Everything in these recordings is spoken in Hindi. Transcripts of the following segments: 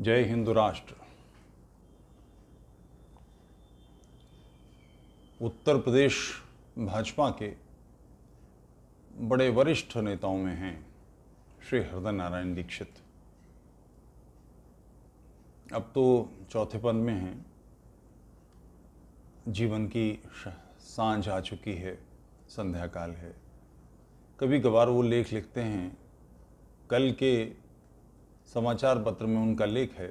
जय हिंद राष्ट्र। उत्तर प्रदेश भाजपा के बड़े वरिष्ठ नेताओं में हैं श्री हृदय नारायण दीक्षित। अब तो चौथे पद में हैं। जीवन की सांझ आ चुकी है, संध्या काल है। कभी कभार वो लेख लिखते हैं। कल के समाचार पत्र में उनका लेख है,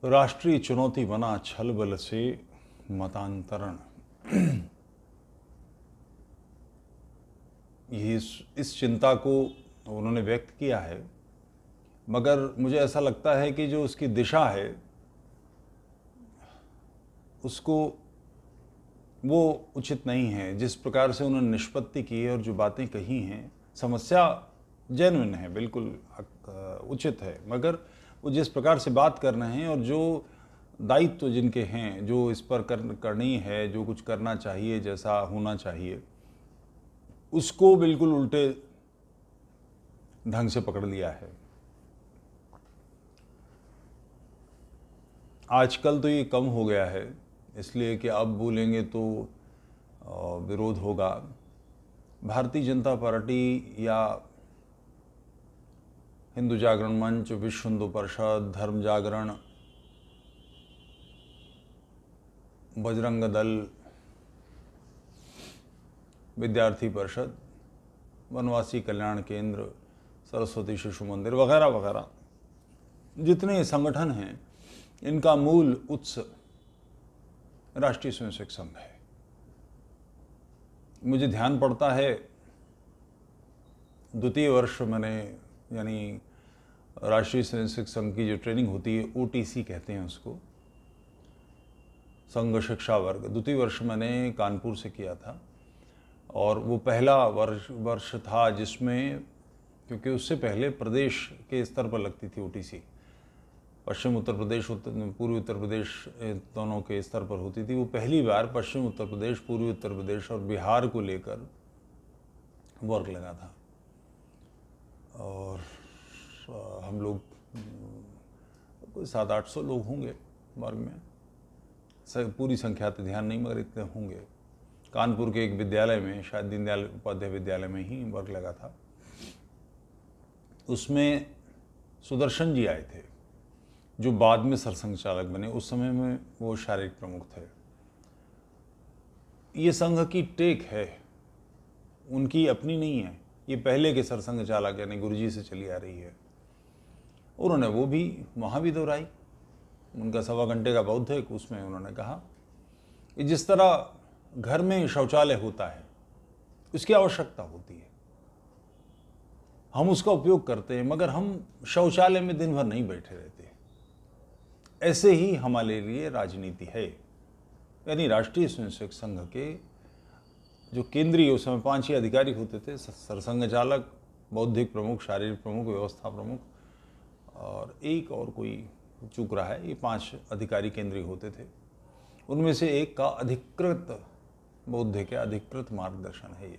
राष्ट्रीय चुनौती बना छल बल से मतांतरण। इस चिंता को उन्होंने व्यक्त किया है, मगर मुझे ऐसा लगता है कि जो उसकी दिशा है उसको वो उचित नहीं है। जिस प्रकार से उन्होंने निष्पत्ति की है और जो बातें कही हैं, समस्या जेन्युइन है, बिल्कुल उचित है, मगर वो जिस प्रकार से बात कर रहे हैं और जो दायित्व जिनके हैं, जो इस पर करनी है, जो कुछ करना चाहिए, जैसा होना चाहिए, उसको बिल्कुल उल्टे ढंग से पकड़ लिया है। आजकल तो ये कम हो गया है, इसलिए कि अब बोलेंगे तो विरोध होगा। भारतीय जनता पार्टी या हिंदू जागरण मंच, विश्व हिंदू परिषद, धर्म जागरण, बजरंग दल, विद्यार्थी परिषद, वनवासी कल्याण केंद्र, सरस्वती शिशु मंदिर वगैरह वगैरह जितने संगठन हैं, इनका मूल उत्स राष्ट्रीय स्वयंसेवक संघ है। मुझे ध्यान पड़ता है, द्वितीय वर्ष मैंने, यानी राष्ट्रीय स्वयंसेवक संघ की जो ट्रेनिंग होती है, OTC कहते हैं उसको, संघ शिक्षा वर्ग, द्वितीय वर्ष मैंने कानपुर से किया था। और वो पहला वर्ष था जिसमें, क्योंकि उससे पहले प्रदेश के स्तर पर लगती थी OTC, पश्चिम उत्तर प्रदेश, पूर्वी उत्तर प्रदेश दोनों के स्तर पर होती थी। वो पहली बार पश्चिम उत्तर प्रदेश, पूर्वी उत्तर प्रदेश और बिहार को लेकर वर्ग लगा था। और हम लोग कोई 700-800 लोग होंगे वर्ग में, पूरी संख्या तो ध्यान नहीं, मगर इतने होंगे। कानपुर के एक विद्यालय में, शायद दीनदयाल उपाध्याय विद्यालय में ही वर्ग लगा था। उसमें सुदर्शन जी आए थे, जो बाद में सरसंघ चालक बने। उस समय में वो शारीरिक प्रमुख थे। ये संघ की टेक है, उनकी अपनी नहीं है। ये पहले के सरसंघ चालक यानी गुरुजी से चली आ रही है। उन्होंने वो भी वहाँ भी दोहराई। उनका 1.25 घंटे का बौद्धिक, उसमें उन्होंने कहा कि जिस तरह घर में शौचालय होता है, उसकी आवश्यकता होती है, हम उसका उपयोग करते हैं, मगर हम शौचालय में दिन भर नहीं बैठे रहते। ऐसे ही हमारे लिए राजनीति है। यानी राष्ट्रीय स्वयंसेवक संघ के जो केंद्रीय, उस समय 5 ही अधिकारी होते थे, सरसंघ चालक, बौद्धिक प्रमुख, शारीरिक प्रमुख, व्यवस्था प्रमुख, और एक और कोई चूक रहा है। ये 5 अधिकारी केंद्रीय होते थे। उनमें से एक का अधिकृत बौद्धिक, अधिकृत मार्गदर्शन है ये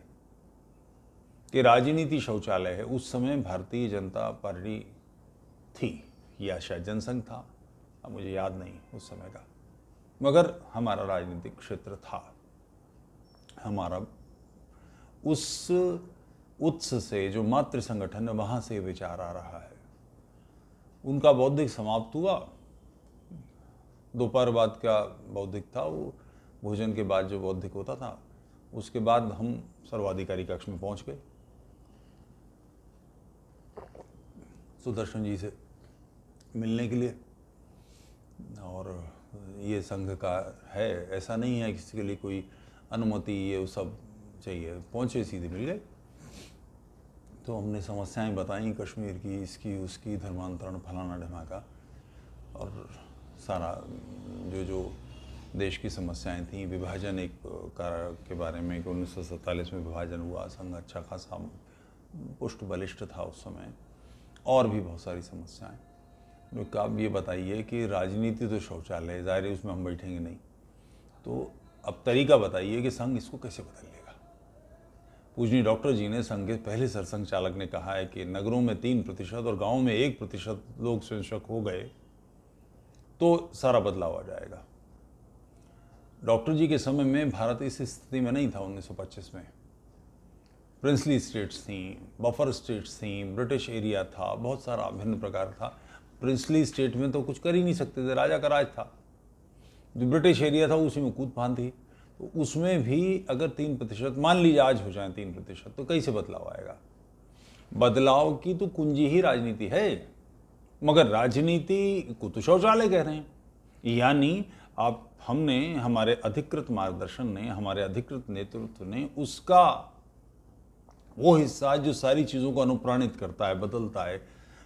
कि राजनीति शौचालय है। उस समय भारतीय जनता पार्टी थी, या शायद जनसंघ था, अब मुझे याद नहीं उस समय का, मगर हमारा राजनीतिक क्षेत्र था। हमारा उस उत्स से, जो मातृ संगठन है, वहाँ से विचार आ रहा है। उनका बौद्धिक समाप्त हुआ। दोपहर बाद का बौद्धिक था, वो भोजन के बाद जो बौद्धिक होता था, उसके बाद हम सर्वाधिकारी कक्ष में पहुंच गए सुदर्शन जी से मिलने के लिए। और ये संघ का है, ऐसा नहीं है किसी के लिए कोई अनुमति ये सब चाहिए। पहुंचे, सीधे मिल गए। तो हमने समस्याएं बताई कश्मीर की, इसकी उसकी, धर्मांतरण, फलाना ढमाका, और सारा जो देश की समस्याएं थी। विभाजन एक के बारे में कि 1947 में विभाजन हुआ, संघ अच्छा खासा पुष्ट बलिष्ठ था उस समय, और भी बहुत सारी समस्याएं। आप ये बताइए कि राजनीति तो शौचालय, ज़ाहिर है उसमें हम बैठेंगे नहीं, तो अब तरीका बताइए कि संघ इसको कैसे बदल लेगा। पूजनीय डॉक्टर जी ने संघ के पहले सरसंघ चालक ने कहा है कि नगरों में 3% और गाँव में 1% लोग स्वयंसेवक हो गए तो सारा बदलाव आ जाएगा। डॉक्टर जी के समय में भारत इस स्थिति में नहीं था। 1925 में प्रिंसली स्टेट्स थी, बफर स्टेट्स थी, ब्रिटिश एरिया था, बहुत सारा भिन्न प्रकार था। प्रिंसली स्टेट में तो कुछ कर ही नहीं सकते थे, राजा का राज था। जो ब्रिटिश एरिया था उसी में कूद फांद थी, तो उसमें भी अगर 3% मान लीजिए आज हो जाए 3%, तो कैसे बदलाव आएगा? बदलाव की तो कुंजी ही राजनीति है, मगर राजनीति को तो शौचालय कह रहे हैं। यानी आप हमने हमारे अधिकृत मार्गदर्शन ने, हमारे अधिकृत नेतृत्व ने उसका वो हिस्सा जो सारी चीज़ों को अनुप्राणित करता है, बदलता है,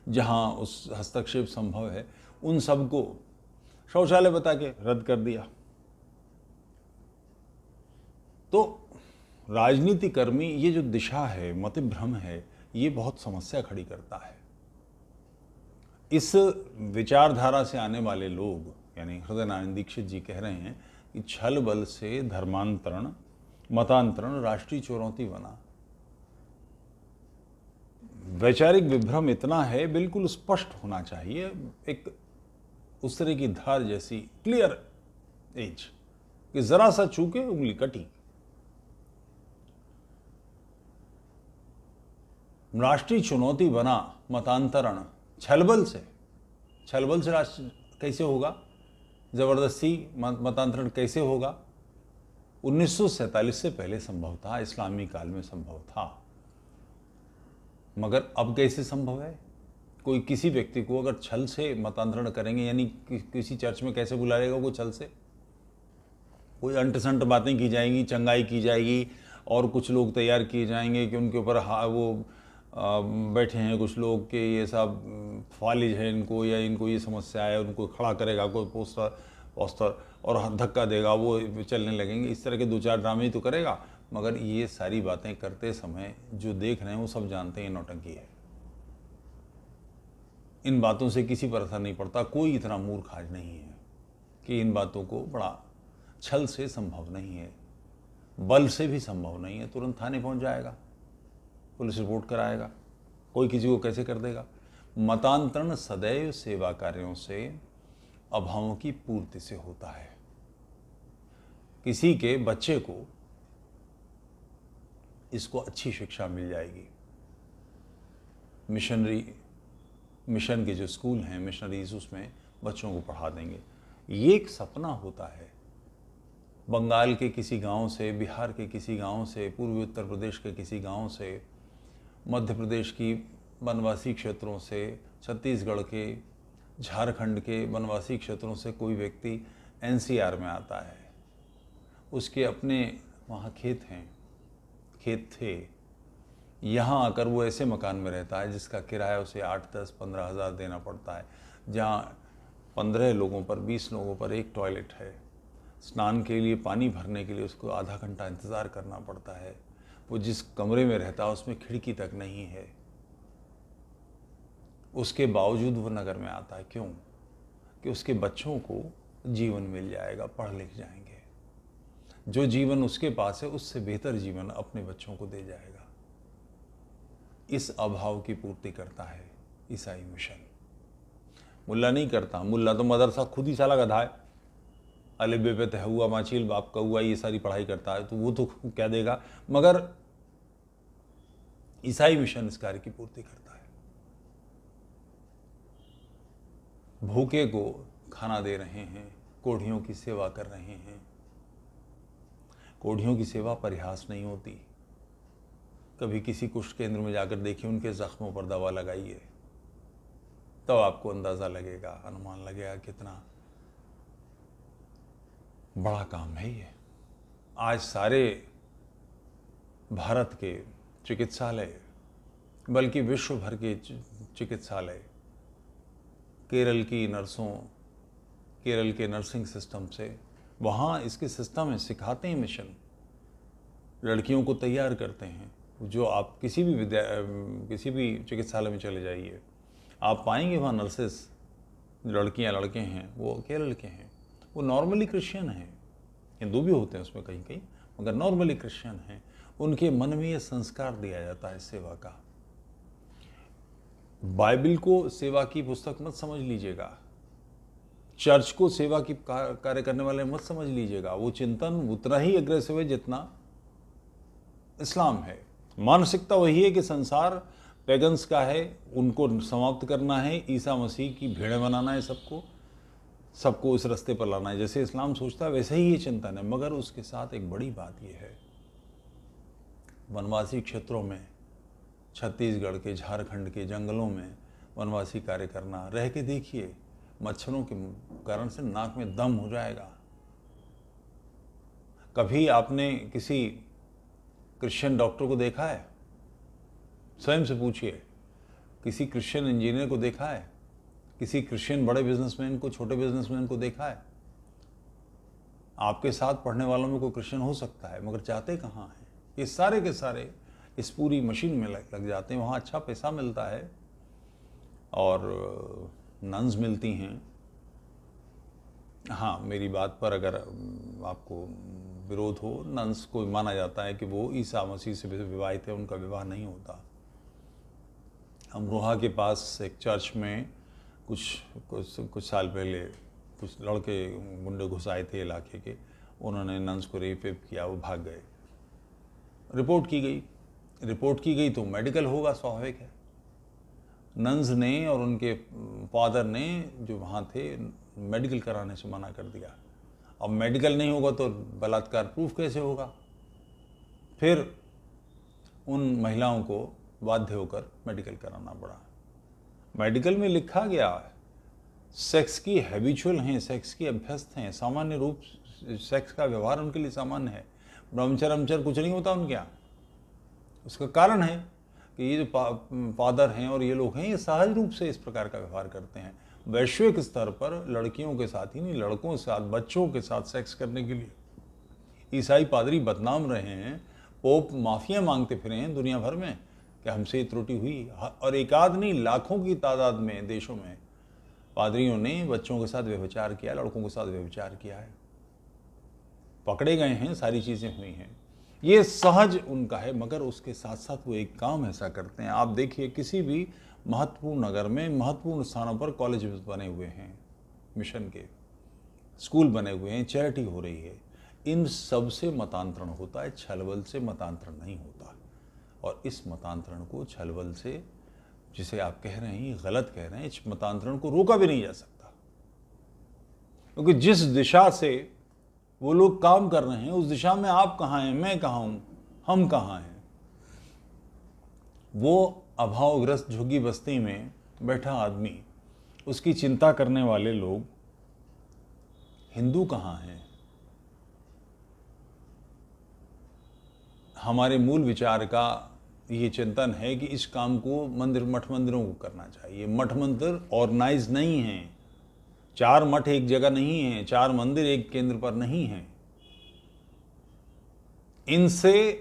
जहाँ उस हस्तक्षेप संभव है, उन सबको शौचालय बता के रद्द कर दिया। तो राजनीतिकर्मी ये जो दिशा है, मतिभ्रम है, ये बहुत समस्या खड़ी करता है। इस विचारधारा से आने वाले लोग, यानी हृदय नारायण दीक्षित जी कह रहे हैं कि छल बल से धर्मांतरण, मतांतरण राष्ट्रीय चुनौती बना। वैचारिक विभ्रम इतना है, बिल्कुल स्पष्ट होना चाहिए, एक उस तरह की धार जैसी क्लियर एज कि जरा सा चूके उंगली कटी। राष्ट्रीय चुनौती बना मतांतरण छलबल से राष्ट्र कैसे होगा? जबरदस्ती मतांतरण कैसे होगा? 1947 से पहले संभव था, इस्लामी काल में संभव था, मगर अब कैसे संभव है? कोई किसी व्यक्ति को अगर छल से मतांतरण करेंगे, यानी किसी चर्च में कैसे बुला लेगा वो छल से? कोई अंट संट बातें की जाएंगी, चंगाई की जाएगी, और कुछ लोग तैयार किए जाएंगे कि उनके ऊपर वो बैठे हैं कुछ लोग कि ये सब फालिज है इनको, या इनको ये समस्या है, उनको खड़ा करेगा कोई पोस्टर और धक्का देगा, वो चलने लगेंगे। इस तरह के 2-4 ड्रामे ही तो करेगा, मगर ये सारी बातें करते समय जो देख रहे हैं वो सब जानते हैं नौटंकी है। इन बातों से किसी पर असर नहीं पड़ता। कोई इतना मूर्ख आज नहीं है कि इन बातों को बड़ा छल से संभव नहीं है, बल से भी संभव नहीं है। तुरंत थाने पहुंच जाएगा, पुलिस रिपोर्ट कराएगा, कोई किसी को कैसे कर देगा? मतांतरण सदैव सेवा कार्यों से, अभावों की पूर्ति से होता है। किसी के बच्चे को इसको अच्छी शिक्षा मिल जाएगी, मिशन के जो स्कूल हैं, मिशनरीज, उसमें बच्चों को पढ़ा देंगे। ये एक सपना होता है। बंगाल के किसी गांव से, बिहार के किसी गांव से, पूर्वी उत्तर प्रदेश के किसी गांव से, मध्य प्रदेश की वनवासी क्षेत्रों से, छत्तीसगढ़ के, झारखंड के वनवासी क्षेत्रों से कोई व्यक्ति एनसीआर में आता है, उसके अपने वहाँ खेत थे, यहाँ आकर वो ऐसे मकान में रहता है जिसका किराया उसे 8, 10, 15 हज़ार देना पड़ता है, जहाँ 15 लोगों पर, 20 लोगों पर एक टॉयलेट है। स्नान के लिए, पानी भरने के लिए उसको आधा घंटा इंतज़ार करना पड़ता है। वो जिस कमरे में रहता है उसमें खिड़की तक नहीं है। उसके बावजूद वो नगर में आता है। क्यों? कि उसके बच्चों को जीवन मिल जाएगा, पढ़ लिख जाएंगे। जो जीवन उसके पास है उससे बेहतर जीवन अपने बच्चों को दे जाएगा। इस अभाव की पूर्ति करता है ईसाई मिशन। मुल्ला नहीं करता। मुल्ला तो मदरसा खुद ही साला गधा है, अलिफ बे पे तय हुआ, माचील बाप का हुआ, ये सारी पढ़ाई करता है, तो वो तो क्या देगा। मगर ईसाई मिशन इस कार्य की पूर्ति करता है। भूखे को खाना दे रहे हैं, कोढ़ियों की सेवा कर रहे हैं। कोढ़ियों की सेवा परिहास नहीं होती। कभी किसी कुष्ठ केंद्र में जाकर देखिए, उनके जख्मों पर दवा लगाइए, तब आपको अंदाजा लगेगा, अनुमान लगेगा कितना बड़ा काम है ये। आज सारे भारत के चिकित्सालय, बल्कि विश्व भर के चिकित्सालय, केरल की नर्सों, केरल के नर्सिंग सिस्टम से, वहाँ इसके सिस्टम में सिखाते हैं मिशन, लड़कियों को तैयार करते हैं। जो आप किसी भी चिकित्सालय में चले जाइए, आप पाएंगे वहाँ नर्सेस, लड़कियाँ लड़के हैं, वो केरल के हैं, वो नॉर्मली क्रिश्चियन हैं, हिंदू भी होते हैं उसमें कहीं कहीं, मगर नॉर्मली क्रिश्चियन हैं। उनके मन में ये संस्कार दिया जाता है सेवा का। बाइबल को सेवा की पुस्तक मत समझ लीजिएगा, चर्च को सेवा की कार्य करने वाले मत समझ लीजिएगा। वो चिंतन उतना ही अग्रेसिव है जितना इस्लाम है। मानसिकता वही है कि संसार पैगन्स का है, उनको समाप्त करना है, ईसा मसीह की भेड़ें बनाना है, सबको उस रास्ते पर लाना है। जैसे इस्लाम सोचता है वैसे ही ये चिंतन है, मगर उसके साथ एक बड़ी बात ये है, वनवासी क्षेत्रों में, छत्तीसगढ़ के, झारखंड के जंगलों में वनवासी कार्य करना, रह के देखिए, मच्छरों के कारण से नाक में दम हो जाएगा। कभी आपने किसी क्रिश्चियन डॉक्टर को देखा है? स्वयं से पूछिए। किसी क्रिश्चियन इंजीनियर को देखा है? किसी क्रिश्चियन बड़े बिजनेसमैन को, छोटे बिजनेसमैन को देखा है? आपके साथ पढ़ने वालों में कोई क्रिश्चियन हो सकता है, मगर जाते कहाँ हैं? ये सारे के सारे इस पूरी मशीन में लग जाते हैं। वहाँ अच्छा पैसा मिलता है और नन्स मिलती हैं। हाँ, मेरी बात पर अगर आपको विरोध हो, नन्स को माना जाता है कि वो ईसा मसीह से विवाहित है, उनका विवाह नहीं होता। अमरोहा के पास एक चर्च में कुछ साल पहले कुछ लड़के गुंडे घुस आए थे इलाके के, उन्होंने नन्स को रेप किया, वो भाग गए। रिपोर्ट की गई तो मेडिकल होगा, स्वाभाविक है। नन्स ने और उनके फादर ने जो वहाँ थे मेडिकल कराने से मना कर दिया। अब मेडिकल नहीं होगा तो बलात्कार प्रूफ कैसे होगा? फिर उन महिलाओं को बाध्य होकर मेडिकल कराना पड़ा। मेडिकल में लिखा गया सेक्स की हैबिचुअल हैं, सेक्स की अभ्यस्त हैं, सामान्य रूप सेक्स का व्यवहार उनके लिए सामान्य है। ब्रह्मचर्य कुछ नहीं होता उनके यहाँ। उसका कारण है कि ये जो फादर हैं और ये लोग हैं, ये सहज रूप से इस प्रकार का व्यवहार करते हैं। वैश्विक स्तर पर लड़कियों के साथ ही नहीं, लड़कों के साथ, बच्चों के साथ सेक्स करने के लिए ईसाई पादरी बदनाम रहे हैं। पोप माफिया मांगते फिरे हैं दुनिया भर में कि हमसे ये त्रुटि हुई। और एक आध नहीं, लाखों की तादाद में देशों में पादरियों ने बच्चों के साथ व्यभिचार किया, लड़कों के साथ व्यभिचार किया है, पकड़े गए हैं, सारी चीज़ें हुई हैं। ये सहज उनका है, मगर उसके साथ साथ वो एक काम ऐसा करते हैं। आप देखिए, किसी भी महत्वपूर्ण नगर में महत्वपूर्ण स्थानों पर कॉलेज बने हुए हैं, मिशन के स्कूल बने हुए हैं, चैरिटी हो रही है, इन सब से मतांतरण होता है, छलबल से मतांतरण नहीं होता। और इस मतांतरण को, छलबल से, जिसे आप कह रहे हैं गलत कह रहे हैं, इस मतांतरण को रोका भी नहीं जा सकता, क्योंकि जिस दिशा से वो लोग काम कर रहे हैं उस दिशा में आप कहाँ हैं, मैं कहाँ हूं, हम कहाँ हैं। वो अभावग्रस्त झुग्गी बस्ती में बैठा आदमी, उसकी चिंता करने वाले लोग हिंदू कहाँ हैं? हमारे मूल विचार का ये चिंतन है कि इस काम को मठ मंदिरों को करना चाहिए। मठ मंदिर ऑर्गेनाइज नहीं हैं, 4 मठ एक जगह नहीं हैं, 4 मंदिर एक केंद्र पर नहीं हैं। इनसे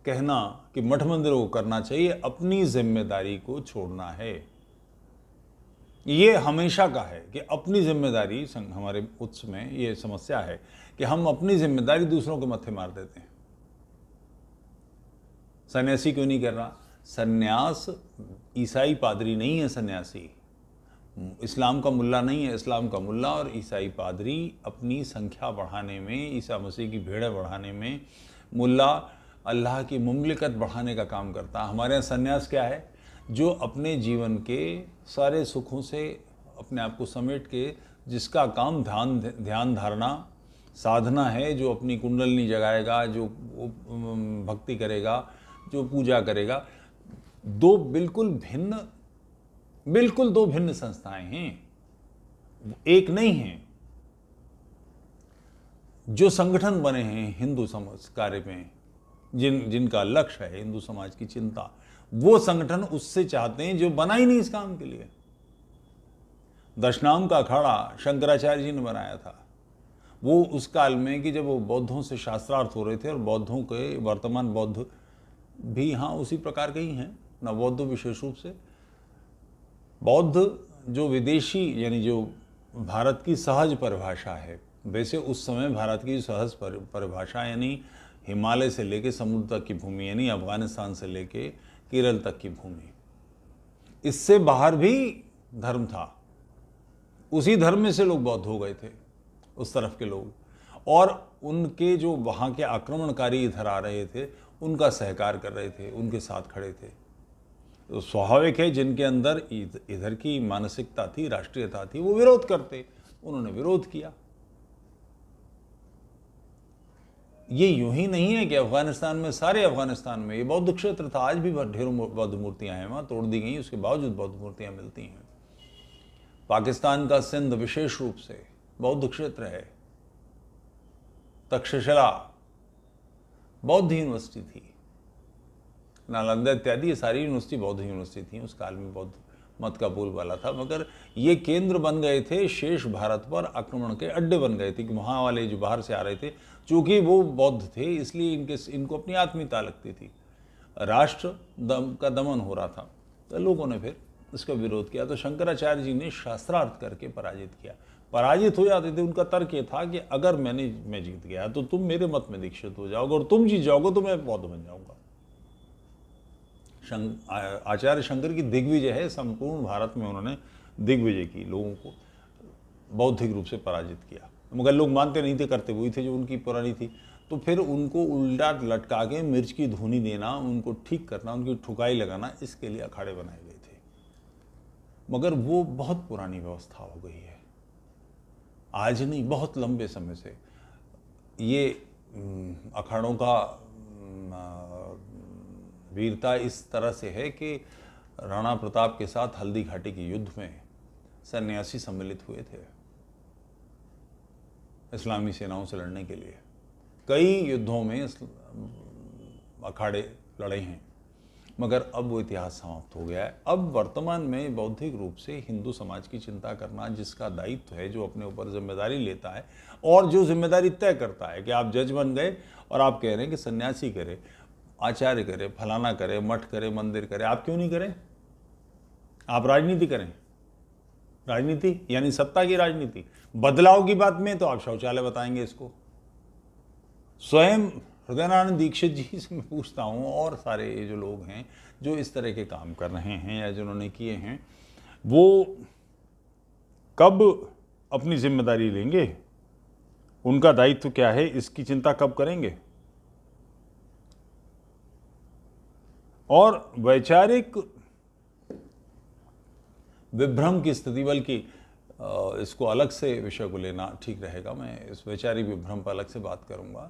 कहना कि मठ मंदिरों को करना चाहिए, अपनी जिम्मेदारी को छोड़ना है। ये हमेशा का है कि अपनी जिम्मेदारी, हमारे उत्स में ये समस्या है कि हम अपनी जिम्मेदारी दूसरों के मत्थे मार देते हैं। सन्यासी क्यों नहीं कर रहा? सन्यास, ईसाई पादरी नहीं है सन्यासी, इस्लाम का मुल्ला नहीं है। इस्लाम का मुल्ला और ईसाई पादरी अपनी संख्या बढ़ाने में, ईसा मसीह की भीड़ें बढ़ाने में, मुल्ला अल्लाह की मुमलिकत बढ़ाने का काम करता है। हमारे यहाँ सन्यास क्या है? जो अपने जीवन के सारे सुखों से अपने आप को समेट के, जिसका काम ध्यान धारणा साधना है, जो अपनी कुंडलनी जगाएगा, जो भक्ति करेगा, जो पूजा करेगा। दो बिल्कुल भिन्न संस्थाएं हैं, एक नहीं है। जो संगठन बने हैं हिंदू समाज कार्य में, जिनका लक्ष्य है हिंदू समाज की चिंता, वो संगठन उससे चाहते हैं जो बना ही नहीं इस काम के लिए। दशनाम का अखाड़ा शंकराचार्य जी ने बनाया था। वो उस काल में कि जब वो बौद्धों से शास्त्रार्थ हो रहे थे, और बौद्धों के, वर्तमान बौद्ध भी हाँ उसी प्रकार के ही हैं, नवबौद्ध विशेष रूप से। बौद्ध जो विदेशी, यानी जो भारत की सहज परिभाषा है, वैसे उस समय भारत की सहज परिभाषा यानी हिमालय से लेके समुद्र तक की भूमि, यानी अफगानिस्तान से लेके केरल तक की भूमि। इससे बाहर भी धर्म था, उसी धर्म में से लोग बौद्ध हो गए थे, उस तरफ के लोग, और उनके जो वहाँ के आक्रमणकारी इधर आ रहे थे उनका सहकार कर रहे थे, उनके साथ खड़े थे। तो स्वाभाविक है जिनके अंदर इधर की मानसिकता थी, राष्ट्रीयता थी, वो विरोध करते, उन्होंने विरोध किया। ये यूं ही नहीं है कि अफगानिस्तान में, सारे अफगानिस्तान में ये बौद्ध क्षेत्र था, आज भी ढेरों बौद्ध मूर्तियां हैं वहाँ, तोड़ दी गई, उसके बावजूद बौद्ध मूर्तियां मिलती हैं। पाकिस्तान का सिंध विशेष रूप से बौद्ध क्षेत्र है। तक्षशिला बौद्ध यूनिवर्सिटी थी, नालंदा इत्यादि ये सारी यूनिवर्सिटी बौद्ध यूनिवर्सिटी थी, उस काल में बौद्ध मत का बोलबाला था। मगर ये केंद्र बन गए थे, शेष भारत पर आक्रमण के अड्डे बन गए थे कि वहाँ वाले जो बाहर से आ रहे थे, चूँकि वो बौद्ध थे इसलिए इनको अपनी आत्मीयता लगती थी, राष्ट्र का दमन हो रहा था, तो लोगों ने फिर इसका विरोध किया। तो शंकराचार्य जी ने शास्त्रार्थ करके पराजित किया। पराजित हो जाते थे, उनका तर्क ये था कि अगर मैं जीत गया तो तुम मेरे मत में दीक्षित हो जाओगे, और तुम जीत जाओगे तो मैं बौद्ध बन जाऊंगा। आचार्य शंकर की दिग्विजय है, संपूर्ण भारत में उन्होंने दिग्विजय की, लोगों को बौद्धिक रूप से पराजित किया। मगर लोग मानते नहीं थे, करते वही थे जो उनकी पुरानी थी। तो फिर उनको उल्टा लटका के मिर्च की धुनी देना, उनको ठीक करना, उनकी ठुकाई लगाना, इसके लिए अखाड़े बनाए गए थे। मगर वो बहुत पुरानी व्यवस्था हो गई है, आज नहीं, बहुत लंबे समय से ये अखाड़ों का वीरता इस तरह से है कि राणा प्रताप के साथ हल्दी घाटी के युद्ध में सन्यासी सम्मिलित हुए थे इस्लामी सेनाओं से लड़ने के लिए। कई युद्धों में अखाड़े लड़े हैं, मगर अब वो इतिहास समाप्त हो गया है। अब वर्तमान में बौद्धिक रूप से हिंदू समाज की चिंता करना, जिसका दायित्व है, जो अपने ऊपर जिम्मेदारी लेता है और जो जिम्मेदारी तय करता है कि आप जज बन गए और आप कह रहे हैं कि सन्यासी करे, आचार्य करे, फलाना करे, मठ करे, मंदिर करे, आप क्यों नहीं करें? आप राजनीति करें। राजनीति यानी सत्ता की राजनीति। बदलाव की बात में तो आप शौचालय बताएंगे इसको। स्वयं हृदयनारायण दीक्षित जी से मैं पूछता हूँ, और सारे ये जो लोग हैं जो इस तरह के काम कर रहे हैं या जिन्होंने किए हैं, वो कब अपनी जिम्मेदारी लेंगे? उनका दायित्व क्या है, इसकी चिंता कब करेंगे? और वैचारिक विभ्रम की स्थिति, बल्कि इसको अलग से विषय को लेना ठीक रहेगा, मैं इस वैचारिक विभ्रम पर अलग से बात करूंगा।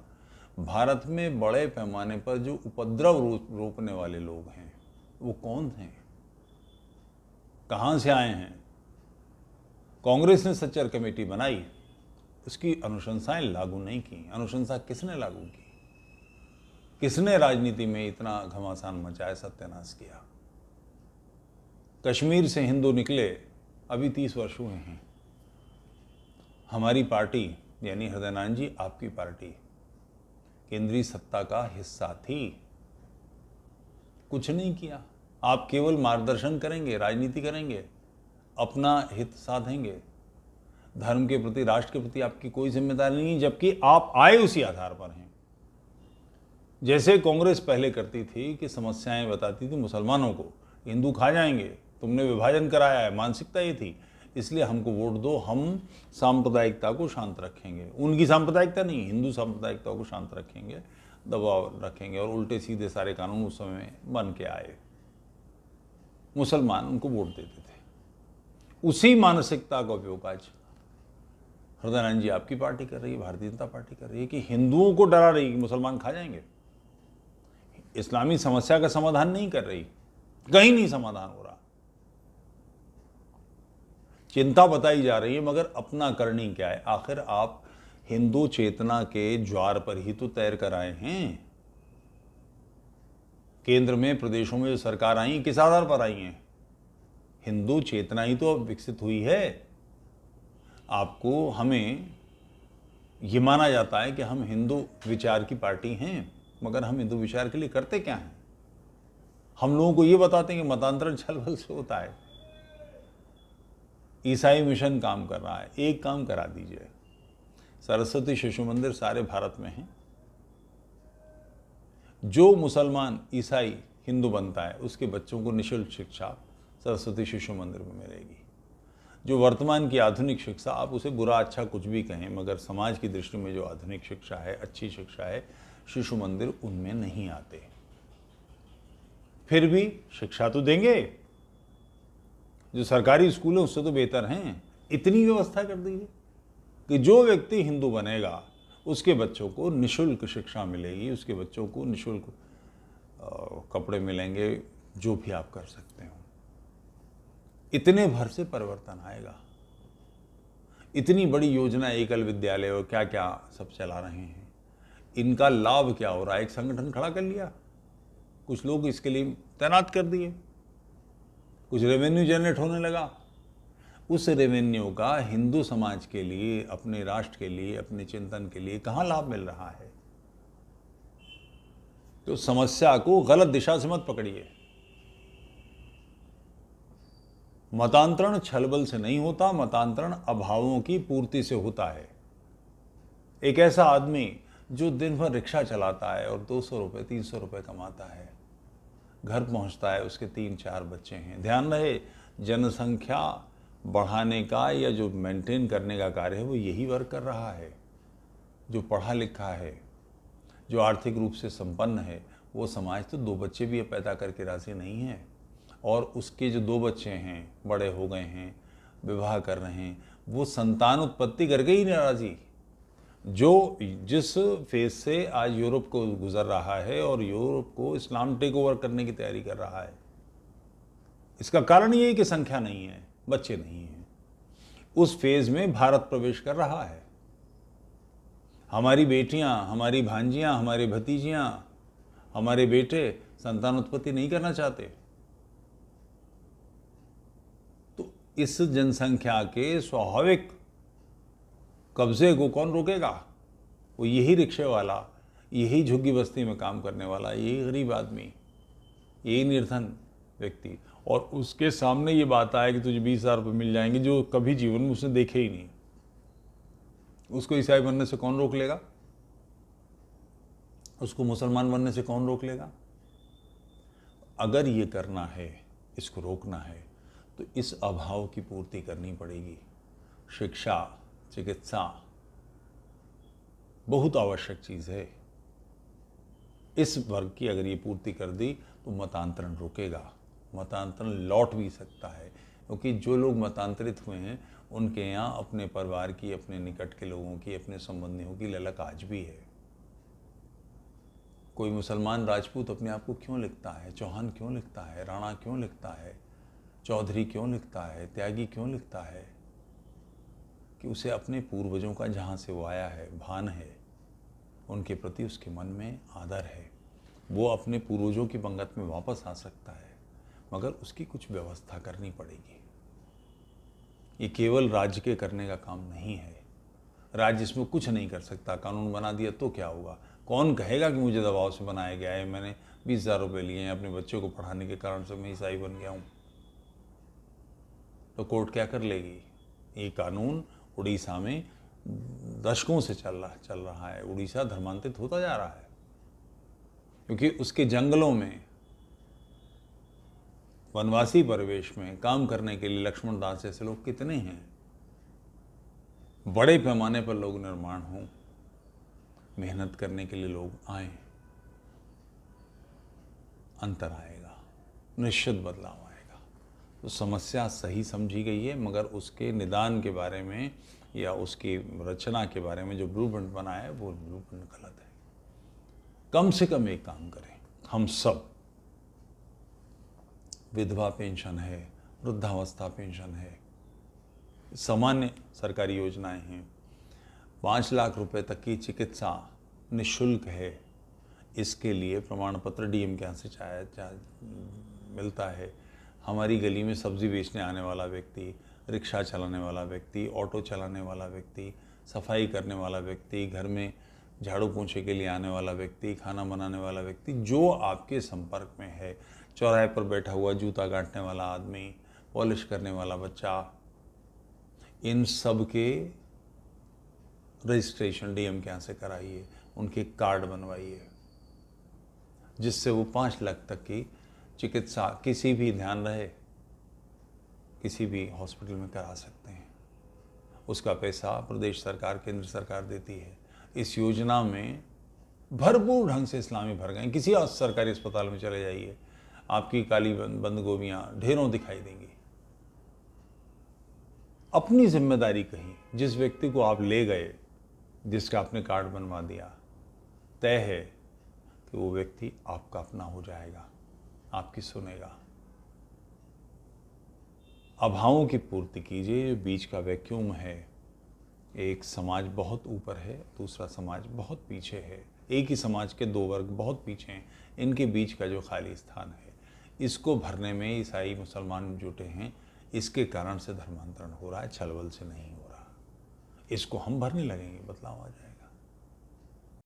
भारत में बड़े पैमाने पर जो उपद्रव रोकने वाले लोग हैं वो कौन हैं, कहाँ से आए हैं? कांग्रेस ने सच्चर कमेटी बनाई, उसकी अनुशंसाएं लागू नहीं की। अनुशंसा किसने लागू की? किसने राजनीति में इतना घमासान मचाया, सत्यानाश किया? कश्मीर से हिंदू निकले, अभी 30 वर्ष हुए हैं। हमारी पार्टी यानी हृदयनारायण जी आपकी पार्टी केंद्रीय सत्ता का हिस्सा थी, कुछ नहीं किया। आप केवल मार्गदर्शन करेंगे, राजनीति करेंगे, अपना हित साधेंगे। धर्म के प्रति, राष्ट्र के प्रति आपकी कोई जिम्मेदारी नहीं, जबकि आप आए उसी आधार पर हैं। जैसे कांग्रेस पहले करती थी कि समस्याएं बताती थी मुसलमानों को, हिंदू खा जाएंगे, तुमने विभाजन कराया है, मानसिकता ये थी, इसलिए हमको वोट दो, हम सांप्रदायिकता को शांत रखेंगे। उनकी सांप्रदायिकता नहीं, हिंदू सांप्रदायिकता को शांत रखेंगे, दबाव रखेंगे, और उल्टे सीधे सारे कानून उस समय बन के आए। मुसलमान उनको वोट देते थे। उसी मानसिकता का उपयोग आज हृदयनारायण जी आपकी पार्टी कर रही है, भारतीय जनता पार्टी कर रही है, कि हिंदुओं को डरा रही कि मुसलमान खा जाएंगे। इस्लामी समस्या का समाधान नहीं कर रही, कहीं नहीं समाधान हो रहा। चिंता बताई जा रही है, मगर अपना करनी क्या है? आखिर आप हिंदू चेतना के ज्वार पर ही तो तैर कर आए हैं। केंद्र में, प्रदेशों में जो सरकार आई, किस आधार पर आई हैं? हिंदू चेतना ही तो अब विकसित हुई है। आपको, हमें ये माना जाता है कि हम हिंदू विचार की पार्टी हैं, मगर हम हिंदू विचार के लिए करते क्या हैं? हम लोगों को ये बताते हैं कि मतांतरण छल बल से होता है। ईसाई मिशन काम कर रहा है, एक काम करा दीजिए। सरस्वती शिशु मंदिर सारे भारत में हैं, जो मुसलमान, ईसाई, हिंदू बनता है उसके बच्चों को निःशुल्क शिक्षा सरस्वती शिशु मंदिर में मिलेगी। जो वर्तमान की आधुनिक शिक्षा, आप उसे बुरा अच्छा कुछ भी कहें, मगर समाज की दृष्टि में जो आधुनिक शिक्षा है, अच्छी शिक्षा है, शिशु मंदिर उनमें नहीं आते। फिर भी शिक्षा तो देंगे, जो सरकारी स्कूल है उससे तो बेहतर हैं। इतनी व्यवस्था कर दीजिए कि जो व्यक्ति हिंदू बनेगा उसके बच्चों को निःशुल्क शिक्षा मिलेगी, उसके बच्चों को निःशुल्क कपड़े मिलेंगे, जो भी आप कर सकते हो। इतने भर से परिवर्तन आएगा। इतनी बड़ी योजना, एकल विद्यालय और क्या क्या सब चला रहे हैं, इनका लाभ क्या हो रहा है? एक संगठन खड़ा कर लिया, कुछ लोग इसके लिए तैनात कर दिए, कुछ रेवेन्यू जनरेट होने लगा। उस रेवेन्यू का हिंदू समाज के लिए, अपने राष्ट्र के लिए, अपने चिंतन के लिए कहाँ लाभ मिल रहा है? तो समस्या को गलत दिशा से मत पकड़िए। मतांतरण छलबल से नहीं होता, मतांतरण अभावों की पूर्ति से होता है। एक ऐसा आदमी जो दिन भर रिक्शा चलाता है और 200 रुपये 300 रुपये कमाता है, घर पहुंचता है, उसके 3-4 बच्चे हैं। ध्यान रहे, जनसंख्या बढ़ाने का या जो मेंटेन करने का कार्य है वो यही वर्ग कर रहा है। जो पढ़ा लिखा है, जो आर्थिक रूप से संपन्न है, वो समाज तो 2 बच्चे भी पैदा करके राजी नहीं है। और उसके जो 2 बच्चे हैं, बड़े हो गए हैं, विवाह कर रहे हैं, वो संतान उत्पत्ति करके ही नहीं राजी। जो जिस फेज से आज यूरोप को गुजर रहा है और यूरोप को इस्लाम टेक ओवर करने की तैयारी कर रहा है, इसका कारण ये है कि संख्या नहीं है, बच्चे नहीं हैं। उस फेज में भारत प्रवेश कर रहा है। हमारी बेटियां, हमारी भांजियां, हमारे भतीजियां, हमारे बेटे संतान उत्पत्ति नहीं करना चाहते। तो इस जनसंख्या के स्वाभाविक कब्जे को कौन रोकेगा? वो यही रिक्शे वाला, यही झुग्गी बस्ती में काम करने वाला, यही गरीब आदमी, यही निर्धन व्यक्ति। और उसके सामने ये बात आए कि तुझे 20,000 रुपये मिल जाएंगे, जो कभी जीवन में उसने देखे ही नहीं, उसको ईसाई बनने से कौन रोक लेगा? उसको मुसलमान बनने से कौन रोक लेगा? अगर ये करना है, इसको रोकना है, तो इस अभाव की पूर्ति करनी पड़ेगी। शिक्षा, चिकित्सा बहुत आवश्यक चीज़ है। इस वर्ग की अगर ये पूर्ति कर दी तो मतांतरण रुकेगा, मतांतरण लौट भी सकता है। क्योंकि जो लोग मतांतरित हुए हैं उनके यहाँ अपने परिवार की, अपने निकट के लोगों की, अपने संबंधियों की ललक आज भी है। कोई मुसलमान राजपूत अपने आप को क्यों लिखता है? चौहान क्यों लिखता है? राणा क्यों लिखता है? चौधरी क्यों लिखता है? त्यागी क्यों लिखता है? कि उसे अपने पूर्वजों का, जहाँ से वो आया है, भान है, उनके प्रति उसके मन में आदर है। वो अपने पूर्वजों की पंगत में वापस आ सकता है, मगर उसकी कुछ व्यवस्था करनी पड़ेगी। ये केवल राज्य के करने का काम नहीं है। राज्य इसमें कुछ नहीं कर सकता। कानून बना दिया तो क्या होगा? कौन कहेगा कि मुझे दबाव से बनाया गया है, मैंने 20,000 रुपये लिए हैं अपने बच्चों को पढ़ाने के कारण से मैं ईसाई बन गया हूँ? तो कोर्ट क्या कर लेगी? ये कानून उड़ीसा में दशकों से चल रहा है। उड़ीसा धर्मांतरित होता जा रहा है, क्योंकि उसके जंगलों में वनवासी परिवेश में काम करने के लिए लक्ष्मण दास जैसे लोग कितने हैं। बड़े पैमाने पर लोग निर्माण हों, मेहनत करने के लिए लोग आए, अंतर आएगा, निश्चित बदलाव आएगा। तो समस्या सही समझी गई है, मगर उसके निदान के बारे में या उसकी रचना के बारे में जो ब्लूप्रिंट बना है वो ब्लूप्रिंट गलत है। कम से कम एक काम करें हम सब, विधवा पेंशन है, वृद्धावस्था पेंशन है, सामान्य सरकारी योजनाएं हैं, 5 लाख रुपए तक की चिकित्सा निःशुल्क है। इसके लिए प्रमाण पत्र डीएम के यहाँ से मिलता है। हमारी गली में सब्जी बेचने आने वाला व्यक्ति, रिक्शा चलाने वाला व्यक्ति, ऑटो चलाने वाला व्यक्ति, सफाई करने वाला व्यक्ति, घर में झाड़ू पोंछे के लिए आने वाला व्यक्ति, खाना बनाने वाला व्यक्ति, जो आपके संपर्क में है, चौराहे पर बैठा हुआ जूता काटने वाला आदमी, पॉलिश करने वाला बच्चा, इन सब के रजिस्ट्रेशन डीएम के यहाँ से कराइए, उनके कार्ड बनवाइए। जिससे वो 5 लाख तक की चिकित्सा किसी भी ध्यान रहे किसी भी हॉस्पिटल में करा सकते हैं। उसका पैसा प्रदेश सरकार, केंद्र सरकार देती है। इस योजना में भरपूर ढंग से इस्लामी भर गए। किसी सरकारी अस्पताल में चले जाइए, आपकी काली बंद गोभियाँ ढेरों दिखाई देंगी। अपनी जिम्मेदारी कहीं, जिस व्यक्ति को आप ले गए, जिसका आपने कार्ड बनवा दिया, तय है कि वो व्यक्ति आपका अपना हो जाएगा, आपकी सुनेगा। अभावों की पूर्ति कीजिए। बीच का वैक्यूम है, एक समाज बहुत ऊपर है, दूसरा समाज बहुत पीछे है। एक ही समाज के 2 वर्ग बहुत पीछे हैं। इनके बीच का जो खाली स्थान है, इसको भरने में ईसाई मुसलमान जुटे हैं। इसके कारण से धर्मांतरण हो रहा है, छल बल से नहीं हो रहा। इसको हम भरने लगेंगे, बदलाव आ जाएगा।